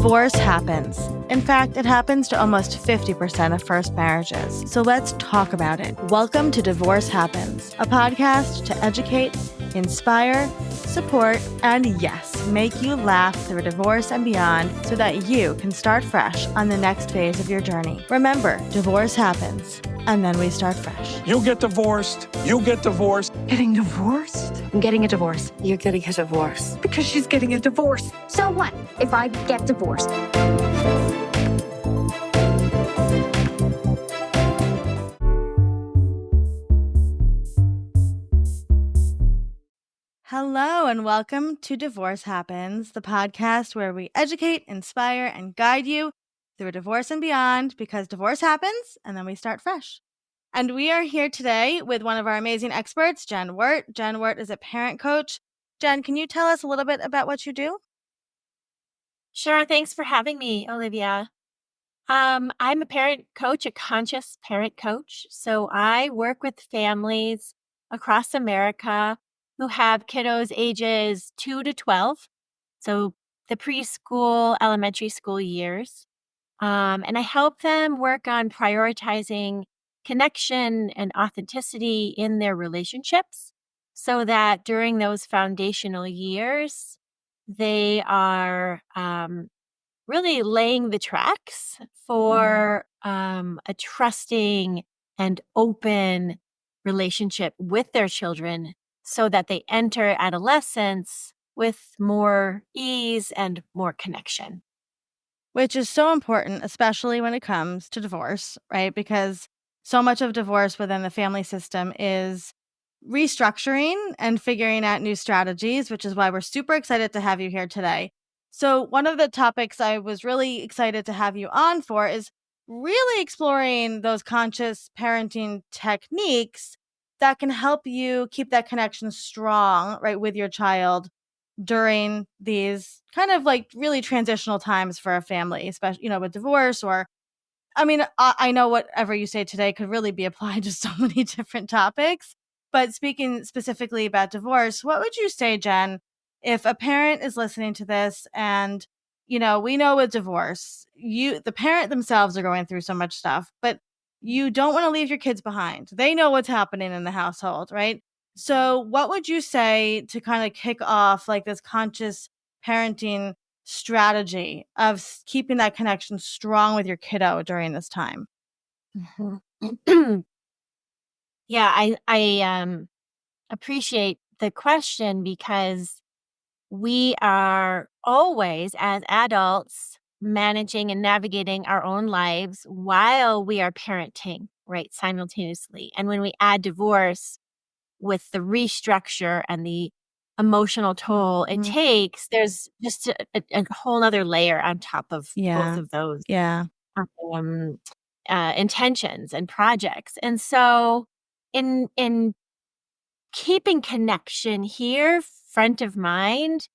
Divorce happens. In fact, it happens to almost 50% of first marriages. So let's talk about it. Welcome to Divorce Happens, a podcast to educate, inspire, support, and yes, make you laugh through divorce and beyond so that you can start fresh on the next phase of your journey. Remember, divorce happens, and then we start fresh. You'll get divorced. You'll get divorced. Getting divorced? I'm getting a divorce. You're getting a divorce. Because she's getting a divorce. So what if I get divorced? Hello, and welcome to Divorce Happens, the podcast where we educate, inspire, and guide you through divorce and beyond, because divorce happens and then we start fresh. And we are here today with one of our amazing experts, Jenn Wert. Jenn Wert is a parent coach. Jenn, can you tell us a little bit about what you do? Sure. Thanks for having me, Olivia. I'm a parent coach, a conscious parent coach. So I work with families across America who have kiddos ages 2 to 12. So the preschool, elementary school years. And I help them work on prioritizing connection and authenticity in their relationships so that during those foundational years, they are really laying the tracks for a trusting and open relationship with their children so that they enter adolescence with more ease and more connection. Which is so important, especially when it comes to divorce, right? Because so much of divorce within the family system is restructuring and figuring out new strategies, which is why we're super excited to have you here today. So one of the topics I was really excited to have you on for is really exploring those conscious parenting techniques that can help you keep that connection strong, right, with your child during these kind of like really transitional times for a family, especially, with divorce or, I know whatever you say today could really be applied to so many different topics. But speaking specifically about divorce, what would you say, Jenn, if a parent is listening to this and, we know with divorce, the parent themselves are going through so much stuff, but you don't want to leave your kids behind. They know what's happening in the household, right? So what would you say to kind of kick off like this conscious parenting strategy of keeping that connection strong with your kiddo during this time? Yeah, I appreciate the question because we are always, as adults, managing and navigating our own lives while we are parenting, right, simultaneously. And when we add divorce with the restructure and the emotional toll it takes, there's just a whole other layer on top of both of those um, intentions and projects. And so in keeping connection here front of mind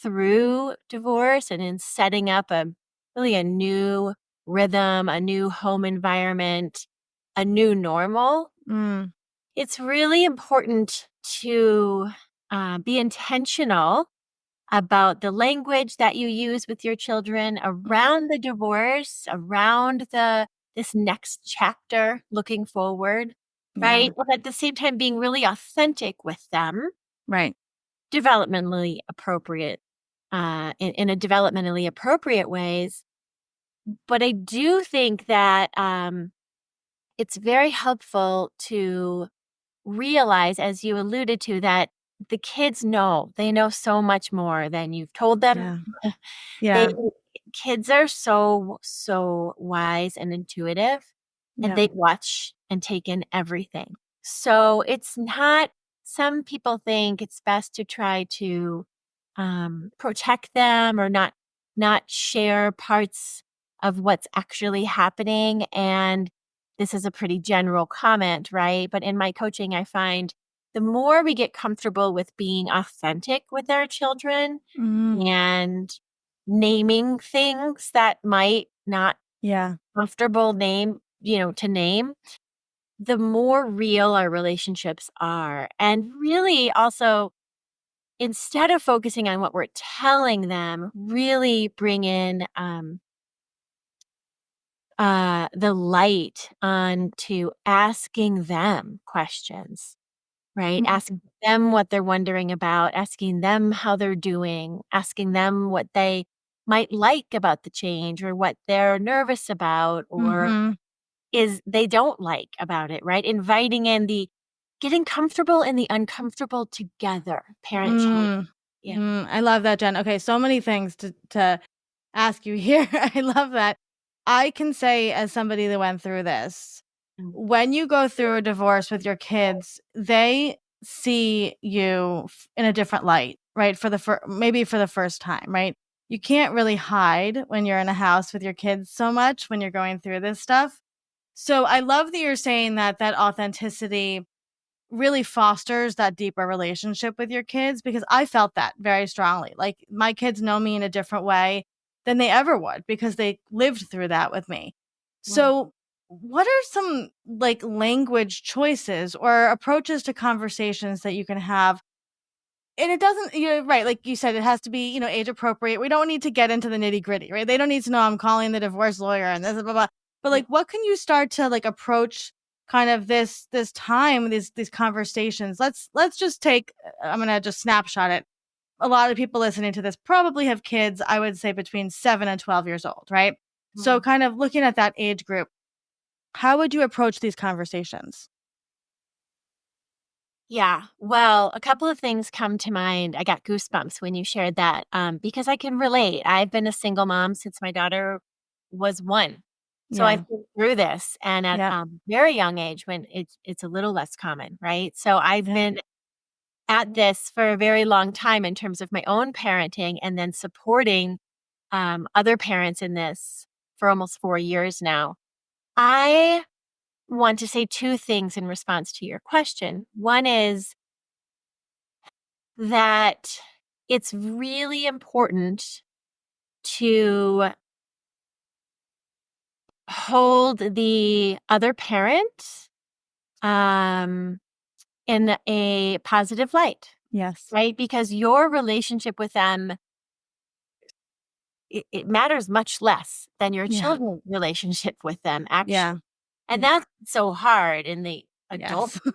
through divorce and in setting up a new rhythm, a new home environment, a new normal, it's really important to be intentional about the language that you use with your children around the divorce, around this next chapter looking forward, right? But at the same time, being really authentic with them, Right. developmentally appropriate, in a developmentally appropriate ways. But I do think that it's very helpful to realize, as you alluded to, that the kids they know so much more than you've told them. Yeah. Kids are so wise and intuitive, and they watch and take in everything. So it's not, some people think it's best to try to protect them or not share parts of what's actually happening. And this is a pretty general comment, right? But in my coaching, I find the more we get comfortable with being authentic with our children and naming things that might not comfortable to name, the more real our relationships are. And really also instead of focusing on what we're telling them, really bring in the light onto asking them questions, right? Asking them what they're wondering about, asking them how they're doing, asking them what they might like about the change or what they're nervous about or Mhm. is they don't like about it, right? Inviting in the getting comfortable in the uncomfortable together, parent child. Mm. Yeah. I love that, Jen. Okay, so many things to ask you here. I love that. I can say as somebody that went through this, Mm. when you go through a divorce with your kids, they see you in a different light, right? Maybe for the first time, right? You can't really hide when you're in a house with your kids so much when you're going through this stuff. So I love that you're saying that authenticity really fosters that deeper relationship with your kids because I felt that very strongly. Like my kids know me in a different way than they ever would because they lived through that with me. Wow. So, what are some like language choices or approaches to conversations that you can have? And it doesn't, you're right. Like you said, it has to be, age appropriate. We don't need to get into the nitty gritty, right? They don't need to know I'm calling the divorce lawyer and this, blah, blah, blah. But Yeah. like, what can you start to like approach kind of this time, these conversations? Let's just take, I'm going to just snapshot it. A lot of people listening to this probably have kids, I would say between 7 and 12 years old, right? So Mm. kind of looking at that age group, how would you approach these conversations? Yeah. Well, a couple of things come to mind. I got goosebumps when you shared that because I can relate. I've been a single mom since my daughter was 1. So Yeah. I've been through this and at Yep. very young age when it's a little less common, right? So I've Yep. been at this for a very long time in terms of my own parenting and then supporting other parents in this for almost 4 years now. I want to say 2 things in response to your question. One is that it's really important to hold the other parent um, in a positive light, Yes. right? Because your relationship with them it matters much less than your Yeah. children's relationship with them, actually. Yeah. And Yeah. that's so hard in the adult Yes.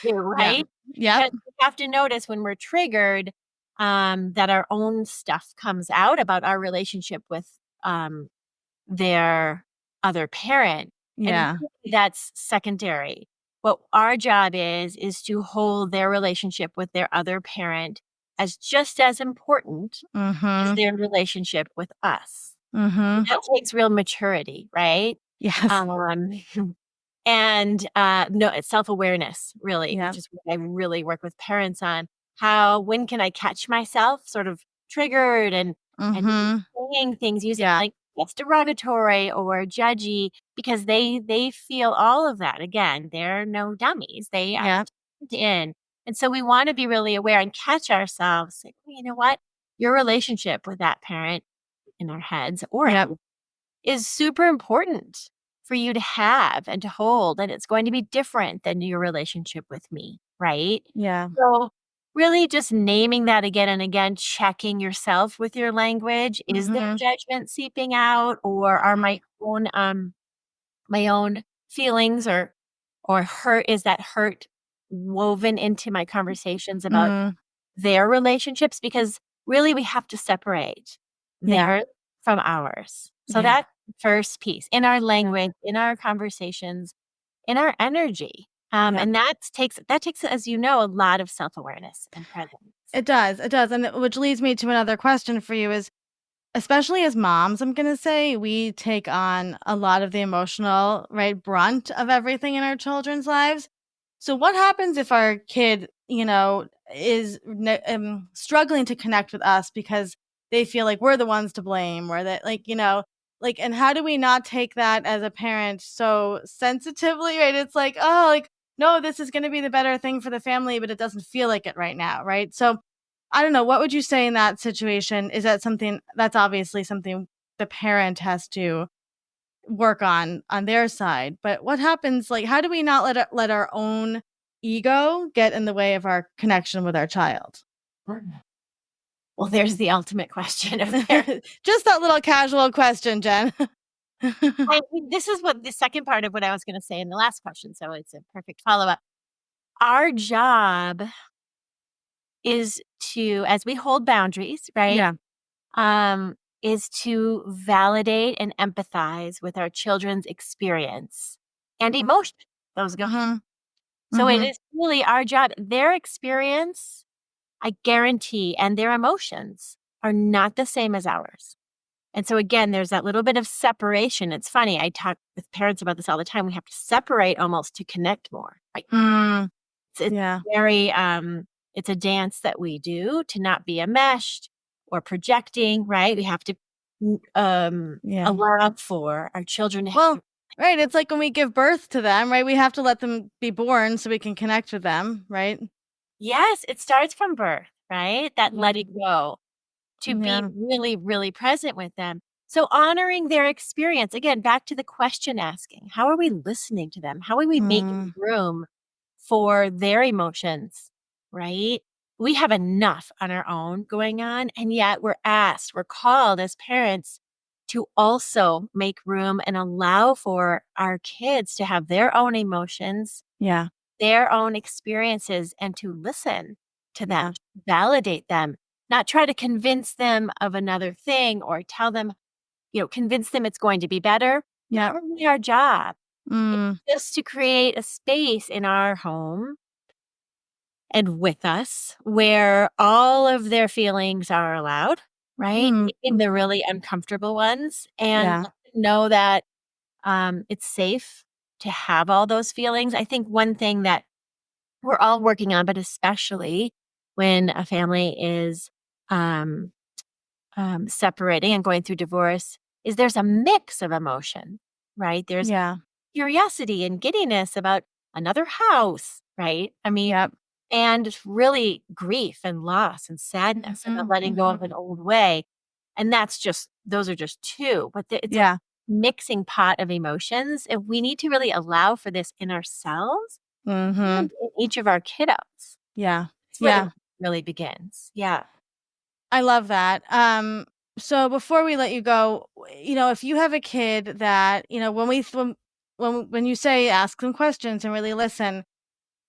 too, Yeah. right? Yep. Because we have to notice when we're triggered, that our own stuff comes out about our relationship with um, their other parent. And Yeah. really that's secondary. What our job is to hold their relationship with their other parent as just as important as Mhm. their relationship with us. And Mhm. that takes real maturity, right? Yes. Um, and, no, it's self-awareness, really, which Yep. is what I really work with parents on. When can I catch myself sort of triggered and maybe Mhm. saying things using Yeah. like less derogatory or judgy because they feel all of that. Again, they're no dummies. They are Yep. tuned in. And so we wanna be really aware and catch ourselves, like, "Well, you know what? Your relationship with that parent" in our heads or Yep. is super important for you to have and to hold, and it's going to be different than your relationship with me, right? Yeah. So, really just naming that again and again, checking yourself with your language. Is there Mhm. judgment seeping out, or are my own feelings or hurt is that hurt woven into my conversations about Mm. their relationships? Because really we have to separate Yeah. theirs from ours. So Yeah. that first piece in our language, in our conversations, in our energy. Yeah. And that takes, as you know, a lot of self-awareness and presence. It does. It does. And which leads me to another question for you is especially as moms, I'm gonna say, we take on a lot of the emotional, right, brunt of everything in our children's lives. So what happens if our kid, is struggling to connect with us because they feel like we're the ones to blame or that and how do we not take that as a parent so sensitively, right? It's like, oh, like, no, this is gonna be the better thing for the family, but it doesn't feel like it right now, right? So I don't know. What would you say in that situation? Is that something that's obviously something the parent has to work on their side? But what happens? Like, how do we not let our own ego get in the way of our connection with our child? Well, there's the ultimate question of parenting. Just that little casual question, Jen. I mean, this is what the second part of what I was gonna say in the last question, so it's a perfect follow-up. Our job is to, as we hold boundaries, right? Yeah. Is to validate and empathize with our children's experience and emotion. Those go. Mhm. So it Mhm. is really our job. Their experience, I guarantee, and their emotions are not the same as ours. And so again, there's that little bit of separation. It's funny. I talk with parents about this all the time. We have to separate almost to connect more. Right? Mm. It's Yeah. very it's a dance that we do to not be enmeshed or projecting, right? We have to Yeah. allow for our children to have Well, right, it's like when we give birth to them, right? We have to let them be born so we can connect with them, right? yes, it starts from birth, right? That Yeah. letting go to be Yeah. really, really present with them. So honoring their experience, again, back to the question asking, how are we listening to them? How are we making Mm. room for their emotions, right? We have enough on our own going on, and yet we're called as parents to also make room and allow for our kids to have their own emotions, Yeah. their own experiences, and to listen to Yeah. them, validate them, not try to convince them of another thing or tell them, convince them it's going to be better. Yeah. Not really our job. It's Mm. just to create a space in our home and with us where all of their feelings are allowed, right? Mm. In the really uncomfortable ones, and Yeah. let them know that it's safe to have all those feelings. I think one thing that we're all working on, but especially when a family is um, separating and going through divorce, is there's a mix of emotion, right? There's Yeah. curiosity and giddiness about another house, right? I mean, Yep. and really grief and loss and sadness about Mhm. letting go Mhm. of an old way. And those are just two, but it's a Yeah. mixing pot of emotions. And we need to really allow for this in ourselves and Mhm. in each of our kiddos. Yeah. It's where the Yeah. work really begins. Yeah. I love that. So before we let you go, if you have a kid that, when you say ask them questions and really listen,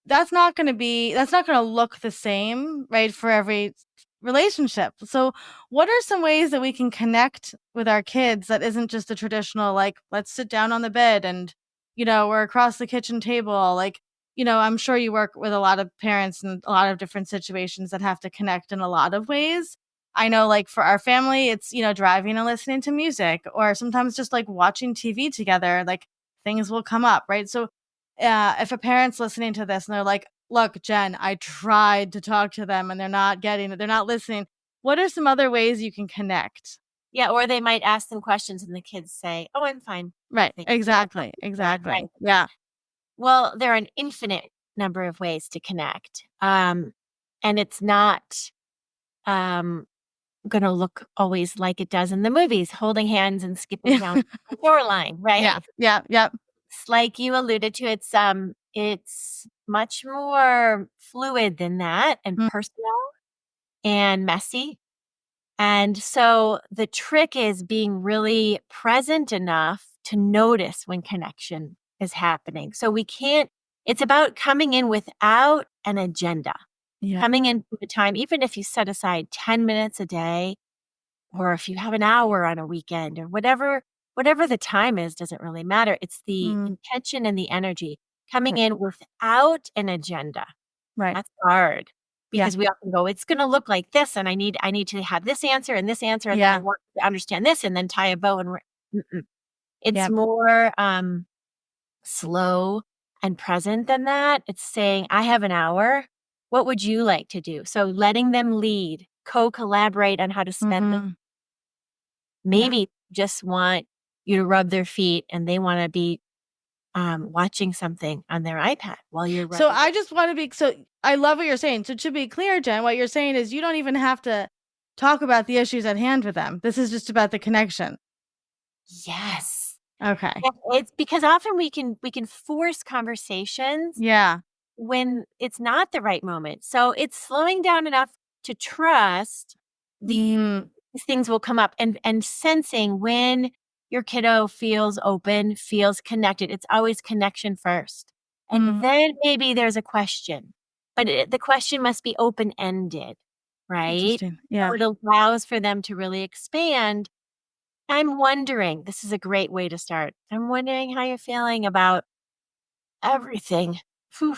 that's not gonna look the same, right, for every relationship. So, what are some ways that we can connect with our kids that isn't just a traditional, like, let's sit down on the bed and, we're across the kitchen table, like, I'm sure you work with a lot of parents in a lot of different situations that have to connect in a lot of ways. I know, like, for our family, it's, driving and listening to music, or sometimes just, like, watching TV together, like, things will come up, right? So, if a parent's listening to this and they're like, "Look, Jen, I tried to talk to them and they're not getting it, they're not listening." What are some other ways you can connect? Yeah. Or they might ask them questions and the kids say, "Oh, I'm fine. Right, Thank you." exactly, Right. exactly. Yeah, Well, there are an infinite number of ways to connect. And it's not um, going to look always like it does in the movies, holding hands and skipping down the shoreline, yeah, right? yeah, yep. It's like you alluded to, it's much more fluid than that and Mm, personal and messy. And so the trick is being really present enough to notice when connection is happening. So it's about coming in without an agenda, yeah, coming in with the time, even if you set aside 10 minutes a day, or if you have an hour on a weekend or whatever the time is, doesn't really matter. It's the mm, intention and the energy coming right, in without an agenda. right, That's hard yeah, because we often go, "It's gonna look like this, and I need to have this answer, and then I yeah, want to understand this, and then tie a bow and" mm-mm. It's yep, more, slow and present than that. It's saying, "I have an hour. What would you like to do?" So letting them lead, co-collaborate on how to spend the mhm, yeah. maybe just want you to rub their feet, and they wanna be, watching something on their iPad while you're So rubbing I just wanna be so I love what you're saying. So to be clear, Jen, what you're saying is you don't even have to talk about the issues at hand with them. This is just about the connection. Yes. Okay. Yeah, it's because often we can force conversations Yeah. when it's not the right moment. So it's slowing down enough to trust these things will come up, and sensing when your kiddo feels open, feels connected. It's always connection first. And then maybe there's a question, but the question must be open-ended, right? Interesting. So Yeah. it allows for them to really expand. I'm wondering, this is a great way to start. I'm wondering how you're feeling about everything. Phew,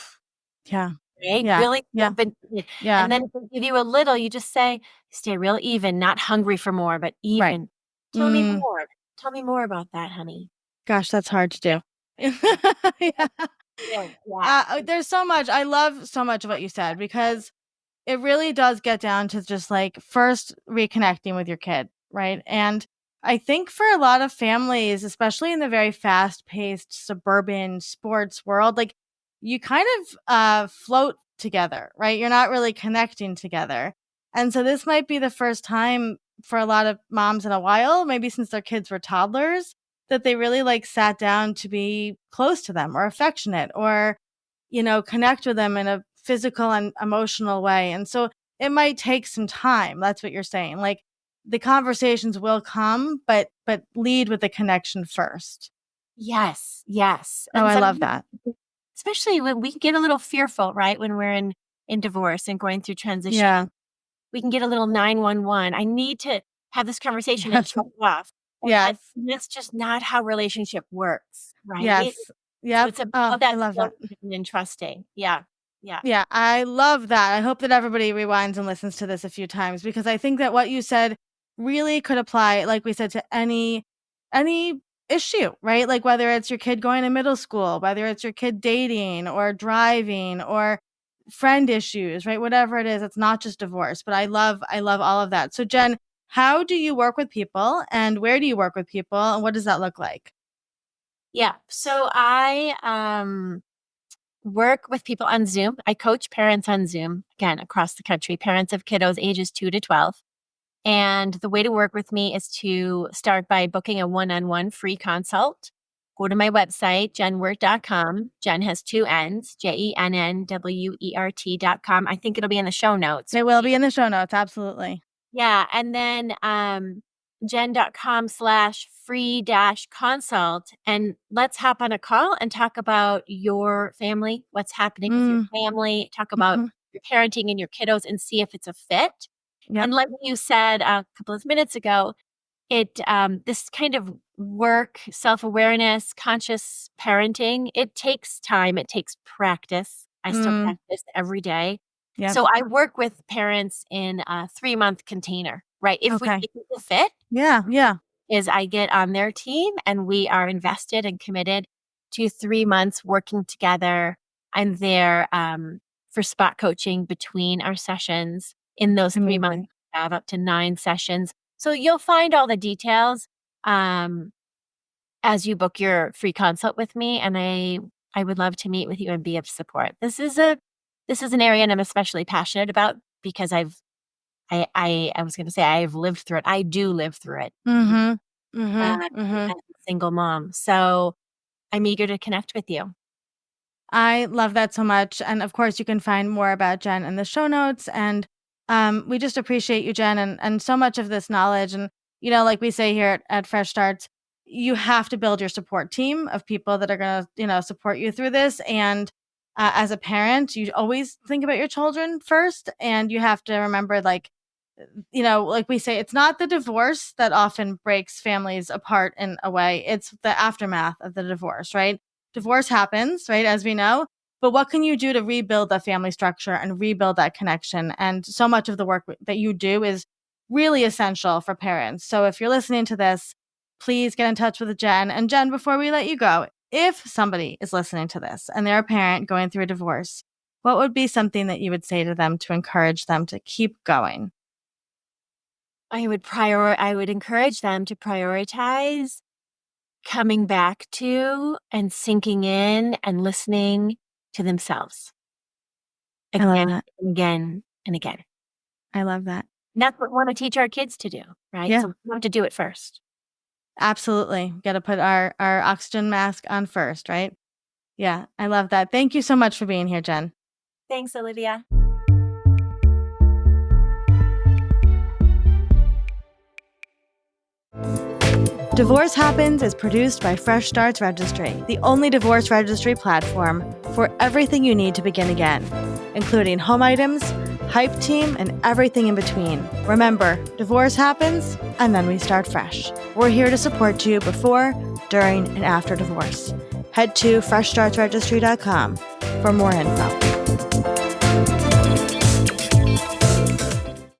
Yeah. right? Yeah. Really Yeah. open. Yeah. And then if they give you a little, you just say, stay real even, not hungry for more, but Right. even. Tell me more. Tell me more about that, honey. Gosh, that's hard to do. Yeah. Yeah. Yeah. There's so much. I love so much of what you said because it really does get down to just like first reconnecting with your kid, right? And I think for a lot of families, especially in the very fast paced suburban sports world, like you kind of float together, right? You're not really connecting together. And so this might be the first time for a lot of moms in a while, maybe since their kids were toddlers, that they really like sat down to be close to them or affectionate or connect with them in a physical and emotional way. And so it might take some time. That's what you're saying. Like the conversations will come, but lead with the connection first. Yes. Yes. Oh, And I love sometimes, that. especially when we get a little fearful, right? When we're in divorce and going through transition, Yeah. we can get a little 911. I need to have this conversation and Yes. shut it off. Yes. And that's just not how relationship works, right? Yes. So Yep. it's Oh, about I that love that. floating and trusting. Yeah. Yeah. Yeah, I love that. I hope that everybody rewinds and listens to this a few times because I think that what you said really could apply, like we said, to any issue, right? Like whether it's your kid going to middle school, whether it's your kid dating or driving or friend issues, right? Whatever it is, it's not just divorce. But I love all of that. So Jen, how do you work with people and where do you work with people and what does that look like? Yeah. So I work with people on Zoom. I coach parents on Zoom, again, across the country, parents of kiddos ages 2 to 12. And the way to work with me is to start by booking a one-on-one free consult. Go to my website, jennwert.com. Jen has 2 N's, JENNWERT.com. I think it'll be in the show notes. It will be in the show notes, absolutely. Yeah. And then jen.com/free dash consult. And let's hop on a call and talk about your family, what's happening with your Mm, family, talk about mhm. your parenting and your kiddos and see if it's a fit. Yep. And like you said a couple of minutes ago, it this kind of work, self-awareness, conscious parenting, it takes time, it takes practice. I still Mm, practice every day. So yes. I work with parents in a 3-month container, right? If we Okay. think it's a fit, Yeah, yeah. is I get on their team and we are invested and committed to 3 months working together. I'm there for spot coaching between our sessions. In those 3 months, Amazing. I have up to 9 sessions. So you'll find all the details um, as you book your free consult with me, and I would love to meet with you and be of support. This is an area and I'm especially passionate about because I was going to say I've lived through it. I do live through it. Mhm. Mhm. As Mhm. a single mom. So I'm eager to connect with you. I love that so much, and of course, you can find more about Jen in the show notes, and, we just appreciate you, Jen, and so much of this knowledge, and, like we say here at Fresh Starts, you have to build your support team of people that are gonna, support you through this, and, as a parent, you always think about your children first, and you have to remember, like, like we say, it's not the divorce that often breaks families apart in a way. It's the aftermath of the divorce, right? Divorce happens, right? As we know. But what can you do to rebuild that family structure and rebuild that connection? And so much of the work that you do is really essential for parents. So if you're listening to this, please get in touch with Jen. And Jen, before we let you go, if somebody is listening to this and they're a parent going through a divorce, what would be something that you would say to them to encourage them to keep going? I would encourage them to prioritize coming back to and sinking in and listening to themselves I love again that. and again and again. I love that. And that's what we want to teach our kids to do, right? Yeah, So we have to do it first. absolutely. Got to put our oxygen mask on first, right? Yeah, I love that. Thank you so much for being here, Jen. Thanks, Olivia. Divorce Happens is produced by Fresh Starts Registry, the only divorce registry platform for everything you need to begin again, including home items, hype team, and everything in between. Remember, divorce happens, and then we start fresh. We're here to support you before, during, and after divorce. Head to freshstartsregistry.com for more info.